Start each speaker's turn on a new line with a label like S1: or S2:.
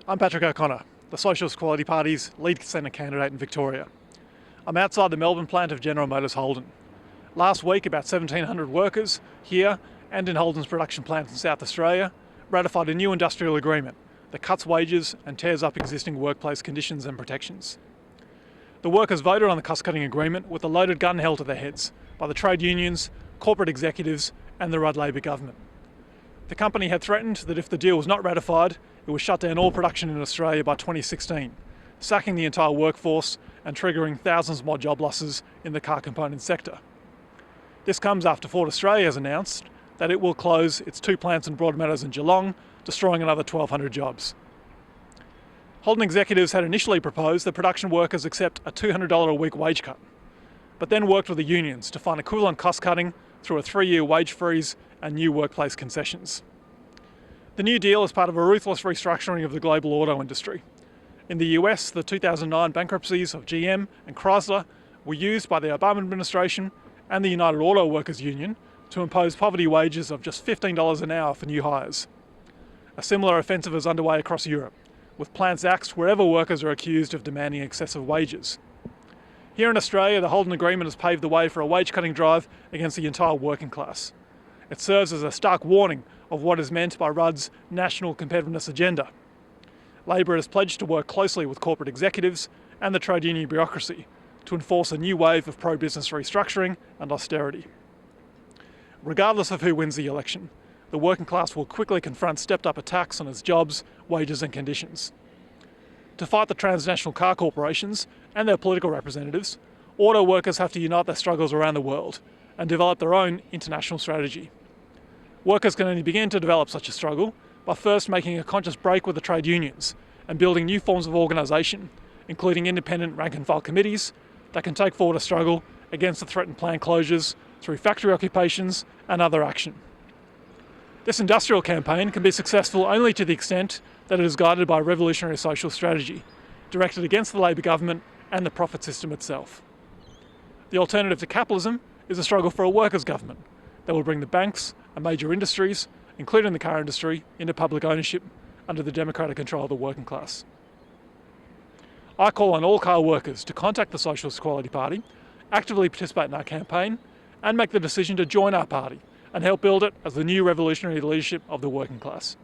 S1: I'm Patrick O'Connor, the Socialist Quality Party's lead Senate candidate in Victoria. I'm outside the Melbourne plant of General Motors Holden. Last week, about 1,700 workers here and in Holden's production plant in South Australia ratified a new industrial agreement that cuts wages and tears up existing workplace conditions and protections. The workers voted on the cost-cutting agreement with a loaded gun held to their heads by the trade unions, corporate executives and the Rudd Labor government. The company had threatened that if the deal was not ratified, it would shut down all production in Australia by 2016, sacking the entire workforce and triggering thousands more job losses in the car component sector. This comes after Ford Australia has announced that it will close its two plants in Broadmeadows and Geelong, destroying another 1,200 jobs. Holden executives had initially proposed that production workers accept a $200 a week wage cut, but then worked with the unions to find equivalent cost cutting through a 3-year wage freeze and new workplace concessions. The new deal is part of a ruthless restructuring of the global auto industry. In the US, the 2009 bankruptcies of GM and Chrysler were used by the Obama administration and the United Auto Workers Union to impose poverty wages of just $15 an hour for new hires. A similar offensive is underway across Europe, with plants axed wherever workers are accused of demanding excessive wages. Here in Australia, the Holden Agreement has paved the way for a wage-cutting drive against the entire working class. It serves as a stark warning of what is meant by Rudd's national competitiveness agenda. Labor has pledged to work closely with corporate executives and the trade union bureaucracy to enforce a new wave of pro-business restructuring and austerity. Regardless of who wins the election, the working class will quickly confront stepped-up attacks on its jobs, wages and conditions. To fight the transnational car corporations and their political representatives, auto workers have to unite their struggles around the world and develop their own international strategy. Workers can only begin to develop such a struggle by first making a conscious break with the trade unions and building new forms of organisation, including independent rank-and-file committees that can take forward a struggle against the threatened plant closures through factory occupations and other action. This industrial campaign can be successful only to the extent that it is guided by a revolutionary social strategy, directed against the Labor government and the profit system itself. The alternative to capitalism is a struggle for a workers' government that will bring the banks and major industries, including the car industry, into public ownership under the democratic control of the working class. I call on all car workers to contact the Socialist Quality Party, actively participate in our campaign, and make the decision to join our party and help build it as the new revolutionary leadership of the working class.